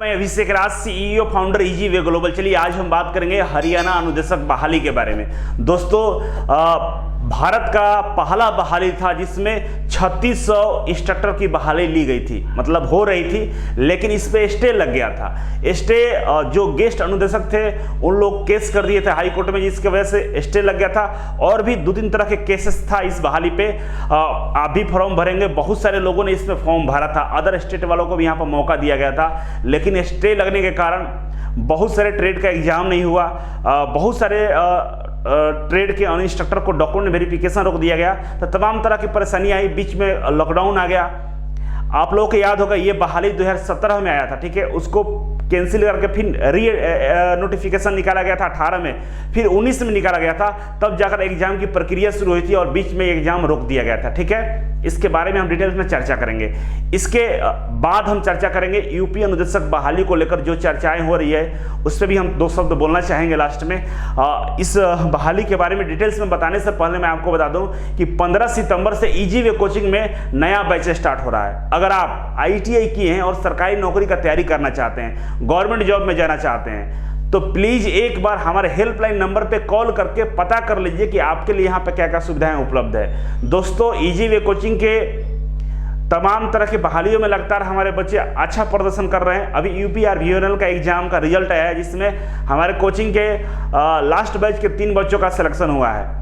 मैं Abhishek Raj, CEO founder easy way global. चलिए आज हम बात करेंगे हरियाणा अनुदेशक बहाली के बारे में। दोस्तों भारत का पहला बहाली था जिसमें 3600 इंस्ट्रक्टर की बहाली ली गई थी, मतलब हो रही थी, लेकिन इस पे स्टे लग गया था। स्टे जो गेस्ट अनुदेशक थे उन लोग केस कर दिए थे हाई कोर्ट में, जिसकी वजह से स्टे लग गया था। और भी 2-3 तरह के केसेस था इस बहाली पे। आप भी फॉर्म भरेंगे, बहुत सारे लोगों ने इसमें फॉर्म भरा था, अदर स्टेट वालों को भी यहाँ पर मौका दिया गया था, लेकिन स्टे लगने के कारण बहुत सारे ट्रेड का एग्जाम नहीं हुआ। बहुत सारे ट्रेड के अन इंस्ट्रक्टर को डॉक्यूमेंट वेरिफिकेशन रोक दिया गया, तो तमाम तरह की परेशानी आई। बीच में लॉकडाउन आ गया। आप लोगों को याद होगा ये बहाली 2017 में आया था, ठीक है, उसको कैंसिल करके फिर री नोटिफिकेशन निकाला गया था 18 में, फिर 19 में निकाला गया था, तब जाकर एग्जाम की प्रक्रिया शुरू हुई थी और बीच में एग्जाम रोक दिया गया था। ठीक है, इसके बारे में हम डिटेल्स में चर्चा करेंगे। इसके बाद हम चर्चा करेंगे यूपी अनुदेशक बहाली को लेकर जो चर्चाएं हो रही है, उस पर भी हम 2 शब्द बोलना चाहेंगे लास्ट में। इस बहाली के बारे में डिटेल्स में बताने से पहले मैं आपको बता दूं कि 15 सितंबर से इजी वे कोचिंग में नया बैच स्टार्ट हो रहा है। अगर आप ITI किए हैं और सरकारी नौकरी का तैयारी करना चाहते हैं, गवर्नमेंट जॉब में जाना चाहते हैं, तो प्लीज एक बार हमारे हेल्पलाइन नंबर पे कॉल करके पता कर लीजिए कि आपके लिए यहाँ पे क्या क्या सुविधाएं उपलब्ध है। दोस्तों इजी वे कोचिंग के तमाम तरह की बहालियों में लगातार हमारे बच्चे अच्छा प्रदर्शन कर रहे हैं। अभी UPRVNL का एग्जाम का रिजल्ट आया है, जिसमें हमारे कोचिंग के लास्ट बैच के 3 बच्चों का सिलेक्शन हुआ है,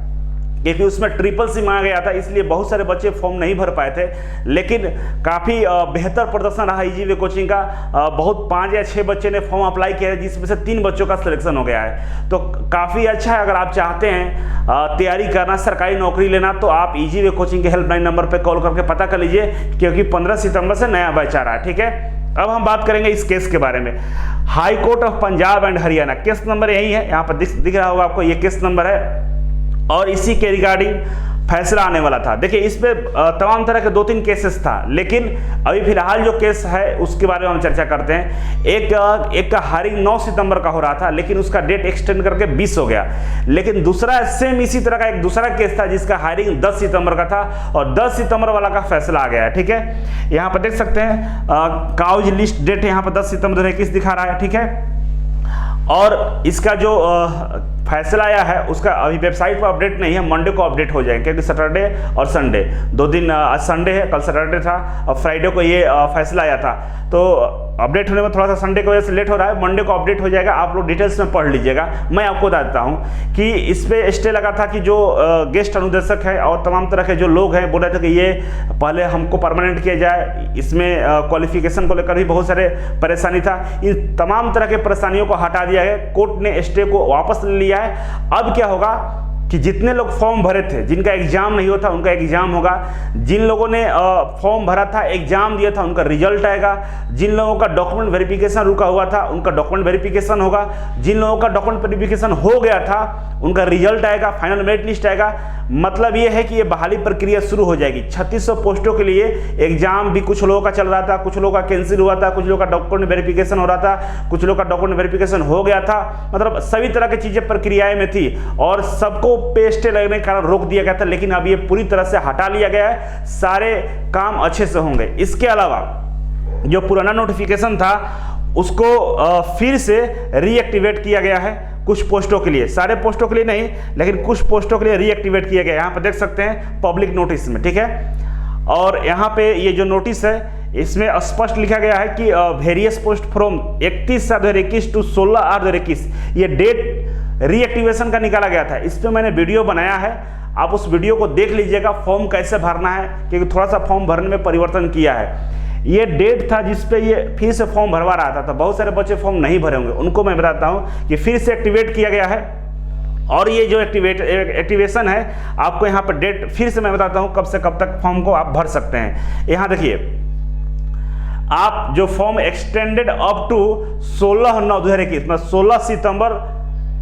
क्योंकि उसमें CCC मांगा गया था, इसलिए बहुत सारे बच्चे फॉर्म नहीं भर पाए थे, लेकिन काफ़ी बेहतर प्रदर्शन रहा इजी वे कोचिंग का। बहुत 5 या 6 बच्चे ने फॉर्म अप्लाई किया है, जिसमें से 3 बच्चों का सिलेक्शन हो गया है। तो काफ़ी अच्छा है। अगर आप चाहते हैं तैयारी करना, सरकारी नौकरी लेना, तो आप इजी वे कोचिंग के हेल्पलाइन नंबर पर कॉल करके पता कर लीजिए, क्योंकि 15 सितंबर से नया बैच आ रहा है। ठीक है, अब हम बात करेंगे इस केस के बारे में। High court of Punjab and Haryana, case number यही है, यहाँ पर दिख रहा होगा आपको, ये केस नंबर है और इसी के रिगार्डिंग फैसला आने वाला था। देखिए इस पे तमाम तरह के 2-3 केसेस था, लेकिन अभी फिलहाल जो केस है उसके बारे में हम चर्चा करते हैं। एक का हायरिंग 9 सितंबर का हो रहा था, लेकिन उसका डेट एक्सटेंड करके 20 हो गया। लेकिन दूसरा सेम इसी तरह का एक दूसरा केस था जिसका हायरिंग 10 सितंबर का था, और 10 सितंबर वाला का फैसला आ गया है। ठीक है, यहाँ पर देख सकते हैं काउज लिस्ट डेट यहाँ पर 10 सितंबर 2021 दिखा रहा है। ठीक है, और इसका जो फैसला आया है उसका अभी वेबसाइट पर अपडेट नहीं है, मंडे को अपडेट हो जाएंगे, क्योंकि सैटरडे और संडे 2 दिन, आज संडे है, कल सैटरडे था और फ्राइडे को ये फैसला आया था, तो अपडेट होने में थोड़ा सा संडे की वजह से लेट हो रहा है। मंडे को अपडेट हो जाएगा, आप लोग डिटेल्स में पढ़ लीजिएगा। मैं आपको बता देता हूँ कि इस पे स्टे लगा था कि जो गेस्ट अनुदेशक है और तमाम तरह के जो लोग हैं बोल रहे थे कि ये पहले हमको परमानेंट किया जाए, इसमें क्वालिफिकेशन को लेकर भी बहुत सारे परेशानी था। इन तमाम तरह के परेशानियों को हटा दिया है, कोर्ट ने स्टे को वापस ले लिया है। अब क्या होगा कि जितने लोग फॉर्म भरे थे, जिनका एग्जाम नहीं होता उनका एग्जाम होगा, जिन लोगों ने फॉर्म भरा था, एग्जाम दिया था, उनका रिजल्ट आएगा, जिन लोगों का डॉक्यूमेंट वेरिफिकेशन रुका हुआ था उनका डॉक्यूमेंट वेरिफिकेशन होगा, जिन लोगों का डॉक्यूमेंट वेरिफिकेशन हो गया था उनका रिजल्ट आएगा, फाइनल मेरिट लिस्ट आएगा। मतलब ये है कि ये बहाली प्रक्रिया शुरू हो जाएगी। 3600 पोस्टों के लिए एग्जाम भी कुछ लोगों का चल रहा था, कुछ लोगों का कैंसिल हुआ था, कुछ लोगों का डॉक्यूमेंट वेरिफिकेशन हो रहा था, कुछ लोगों का डॉक्यूमेंट वेरिफिकेशन हो गया था। मतलब सभी तरह की चीजें प्रक्रियाएं में थी और सबको पे स्टे लगने के कारण रोक दिया गया था, लेकिन अब ये पूरी तरह से हटा लिया गया है, सारे काम अच्छे से होंगे। इसके अलावा जो पुराना नोटिफिकेशन था उसको फिर से रीएक्टिवेट किया गया है कुछ पोस्टों के लिए, सारे पोस्टों के लिए नहीं, लेकिन कुछ पोस्टों के लिए रीएक्टिवेट किया गया। यहाँ पर देख सकते हैं पब्लिक नोटिस में। ठीक है, और यहाँ पे ये जो नोटिस है इसमें स्पष्ट लिखा गया है कि वेरियस पोस्ट फ्रॉम 31/2021 टू 16/2021 ये डेट रीएक्टिवेशन का निकाला गया था। इस पर मैंने वीडियो बनाया है, आप उस वीडियो को देख लीजिएगा, फॉर्म कैसे भरना है, क्योंकि थोड़ा सा फॉर्म भरने में परिवर्तन किया है। ये डेट था जिसपे ये फिर से फॉर्म भरवा रहा था, तो बहुत सारे बच्चे फॉर्म नहीं भरे होंगे, उनको मैं बताता हूँ कि फिर से एक्टिवेट किया गया है। और ये जो एक्टिवेशन है, आपको यहाँ पर डेट फिर से मैं बताता हूँ कब से कब तक फॉर्म को आप भर सकते हैं। यहाँ देखिए, आप जो फॉर्म एक्सटेंडेड अप टू 16/9/2021, मतलब 16 सितंबर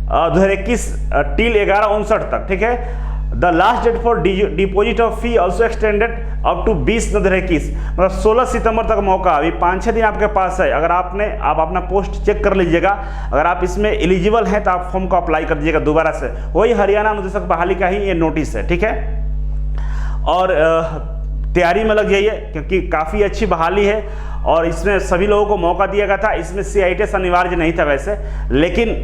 2021 टिल 11/59 तक। ठीक है, the last date for deposit of fee also extended up to 20/9/2021, मतलब 16 सितंबर तक मौका, अभी 5-6 दिन आपके पास है। अगर आप अपना पोस्ट चेक कर लीजिएगा, अगर आप इसमें एलिजिबल हैं तो आप फॉर्म को अप्लाई कर दीजिएगा दोबारा से। वही हरियाणा अनुदेशक बहाली का ही ये नोटिस है। ठीक है, और तैयारी में लग जाइए, क्योंकि काफ़ी अच्छी बहाली है और इसमें सभी लोगों को मौका दिया गया था। इसमें CITS अनिवार्य नहीं था वैसे, लेकिन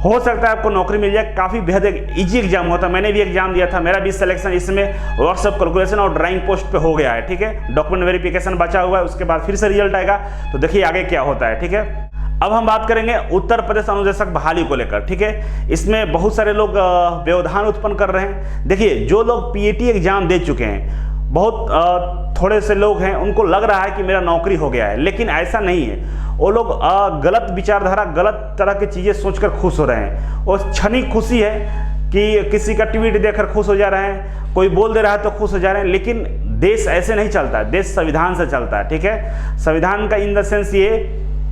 हो सकता है आपको नौकरी मिल जाए। काफ़ी बेहद इजी एग्जाम होता है, मैंने भी एग्जाम दिया था, मेरा भी सिलेक्शन इसमें व्हाट्सएप कैलकुलेशन और ड्राइंग पोस्ट पे हो गया है। ठीक है, डॉक्यूमेंट वेरिफिकेशन बचा हुआ है, उसके बाद फिर से रिजल्ट आएगा, तो देखिए आगे क्या होता है। ठीक है, अब हम बात करेंगे उत्तर प्रदेश अनुदेशक बहाली को लेकर। ठीक है, इसमें बहुत सारे लोग व्यवधान उत्पन्न कर रहे हैं। देखिए, जो लोग PAT एग्जाम दे चुके हैं, बहुत थोड़े से लोग हैं, उनको लग रहा है कि मेरा नौकरी हो गया है, लेकिन ऐसा नहीं है। वो लोग गलत विचारधारा, गलत तरह की चीज़ें सोचकर खुश हो रहे हैं। वो क्षणिक खुशी है कि किसी का ट्वीट देखकर खुश हो जा रहे हैं, कोई बोल दे रहा है तो खुश हो जा रहे हैं, लेकिन देश ऐसे नहीं चलता है, देश संविधान से चलता है। ठीक है, संविधान का इन द सेंस ये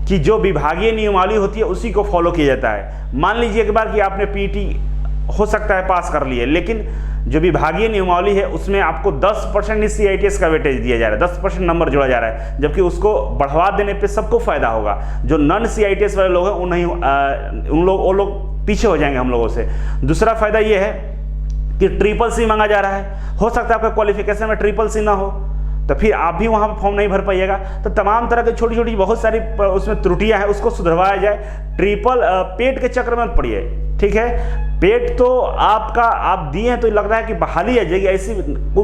कि जो विभागीय नियमावली होती है उसी को फॉलो किया जाता है। मान लीजिए एक बार कि आपने PAT हो सकता है पास कर लिए, लेकिन जो विभागीय नियमावली है उसमें आपको 10% ही CITS का वेटेज दिया जा रहा है, 10% नंबर जोड़ा जा रहा है, जबकि उसको बढ़वा देने पे सबको फायदा होगा। जो नॉन CITS वाले लोग हैं वो लोग पीछे हो जाएंगे हम लोगों से। दूसरा फायदा ये है कि CCC मांगा जा रहा है। हो सकता है आपका क्वालिफिकेशन में CCC ना हो, तो फिर आप भी वहाँ पर फॉर्म नहीं भर पाइएगा। तो तमाम तरह की छोटी छोटी बहुत सारी उसमें त्रुटियां हैं, उसको सुधरवाया जाए। पेट के चक्र में मत पड़िए। ठीक है, पेट तो आपका आप दिए हैं तो लग रहा है कि बहाली आ जाएगी, ऐसी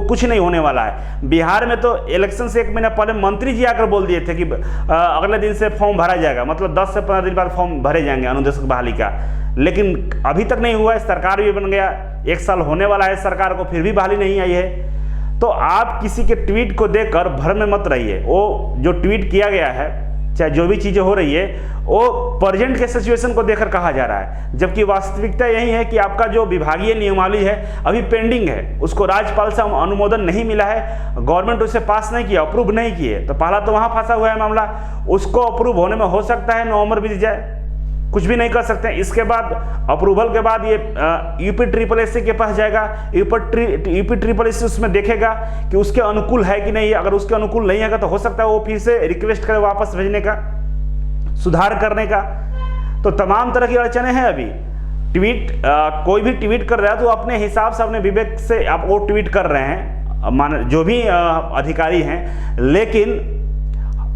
कुछ नहीं होने वाला है। बिहार में तो इलेक्शन से 1 महीना पहले मंत्री जी आकर बोल दिए थे कि अगले दिन से फॉर्म भरा जाएगा, मतलब 10 से 15 दिन बाद फॉर्म भरे जाएंगे अनुदेशक बहाली का, लेकिन अभी तक नहीं हुआ है। सरकार भी बन गया, 1 साल होने वाला है सरकार को, फिर भी बहाली नहीं आई है। तो आप किसी के ट्वीट को देखकर भ्रम में मत रहिए। वो जो ट्वीट किया गया है, चाहे जो भी चीज़ें हो रही है, वो प्रेजेंट के सिचुएशन को देखकर कहा जा रहा है, जबकि वास्तविकता यही है कि आपका जो विभागीय नियमावली है अभी पेंडिंग है, उसको राज्यपाल से अनुमोदन नहीं मिला है, गवर्नमेंट उसे पास नहीं किया, अप्रूव नहीं किए। तो पहला तो वहाँ फंसा हुआ है मामला, उसको अप्रूव होने में हो सकता है नवंबर बीत जाए, कुछ भी नहीं कर सकते हैं। इसके बाद अप्रूवल के बाद ये UPSSC के पास जाएगा, UPSSC उसमें देखेगा कि उसके अनुकूल है कि नहीं। अगर उसके अनुकूल नहीं है तो हो सकता है वो फिर से रिक्वेस्ट करे वापस भेजने का, सुधार करने का। तो तमाम तरह की अड़चने हैं अभी। कोई भी ट्वीट कर रहा है तो अपने हिसाब से, अपने विवेक से आप वो ट्वीट कर रहे हैं, जो भी अधिकारी हैं, लेकिन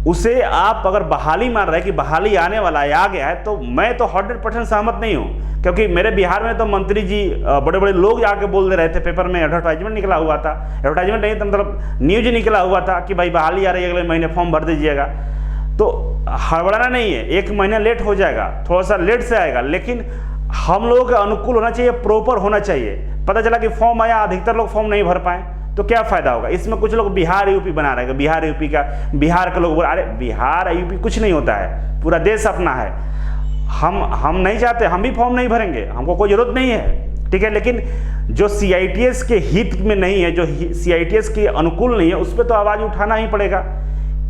उसे आप अगर बहाली मान रहे हैं कि बहाली आने वाला है, आ गया है, तो मैं तो 100% सहमत नहीं हूँ। क्योंकि मेरे बिहार में तो मंत्री जी, बड़े बड़े लोग आके बोल दे रहे थे, पेपर में एडवर्टाइजमेंट निकला हुआ था, एडवर्टाइजमेंट नहीं तो मतलब न्यूज निकला हुआ था कि भाई बहाली आ रही है, अगले महीने फॉर्म भर दीजिएगा। तो हड़बड़ाना नहीं है, 1 महीना लेट हो जाएगा, थोड़ा सा लेट से आएगा, लेकिन हम लोगों के अनुकूल होना चाहिए, प्रॉपर होना चाहिए। पता चला कि फॉर्म आया, अधिकतर लोग फॉर्म नहीं भर पाए, तो क्या फायदा होगा। इसमें कुछ लोग बिहार UP बना रहे हैं, बिहार के लोग बोल, अरे बिहार UP कुछ नहीं होता है, पूरा देश अपना है। हम नहीं चाहते, हम भी फॉर्म नहीं भरेंगे, हमको कोई जरूरत नहीं है। ठीक है, लेकिन जो CITS के हित में नहीं है, जो CITS के अनुकूल नहीं है, उस पर तो आवाज़ उठाना ही पड़ेगा।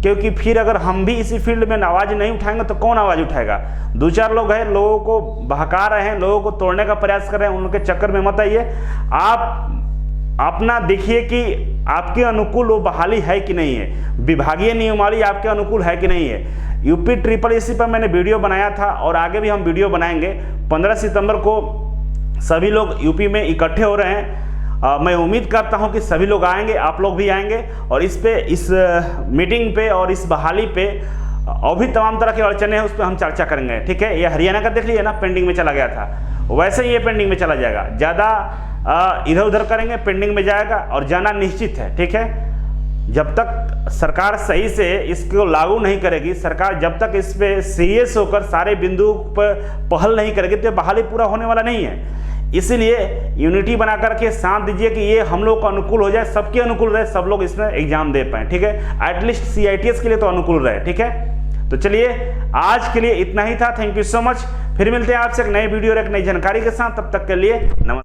क्योंकि फिर अगर हम भी इसी फील्ड में आवाज़ नहीं उठाएंगे तो कौन आवाज़ उठाएगा। 2-4 लोग हैं, लोगों को बहका रहे हैं, लोगों को तोड़ने का प्रयास कर रहे हैं, उनके चक्कर में मत आइए। आप अपना देखिए कि आपके अनुकूल वो बहाली है कि नहीं है, विभागीय नियमावली आपके अनुकूल है कि नहीं है। UPSSC पर मैंने वीडियो बनाया था और आगे भी हम वीडियो बनाएंगे। 15 सितंबर को सभी लोग UP में इकट्ठे हो रहे हैं। मैं उम्मीद करता हूं कि सभी लोग आएंगे, आप लोग भी आएंगे, और इस मीटिंग पे और इस बहाली पे और भी तमाम तरह की अड़चने हैं, उस पर हम चर्चा करेंगे। ठीक है, ये हरियाणा का देख लीजिए ना, पेंडिंग में चला गया था, वैसे ही ये पेंडिंग में चला जाएगा। ज़्यादा इधर उधर करेंगे, पेंडिंग में जाएगा और जाना निश्चित है। ठीक है, जब तक सरकार सही से इसको लागू नहीं करेगी, सरकार जब तक इस पे सीरियस होकर सारे बिंदु पर पहल नहीं करेगी, तो बहाली पूरा होने वाला नहीं है। इसीलिए यूनिटी बना करके साथ दीजिए कि ये हम लोग को अनुकूल हो जाए, सबके अनुकूल रहे, सब लोग इसमें एग्जाम दे पाए। ठीक है, एटलीस्ट CITS के लिए तो अनुकूल रहे। ठीक है, तो चलिए आज के लिए इतना ही था। Thank you so much. फिर मिलते हैं आपसे एक नए वीडियो और एक नई जानकारी के साथ। तब तक के लिए नमस्कार।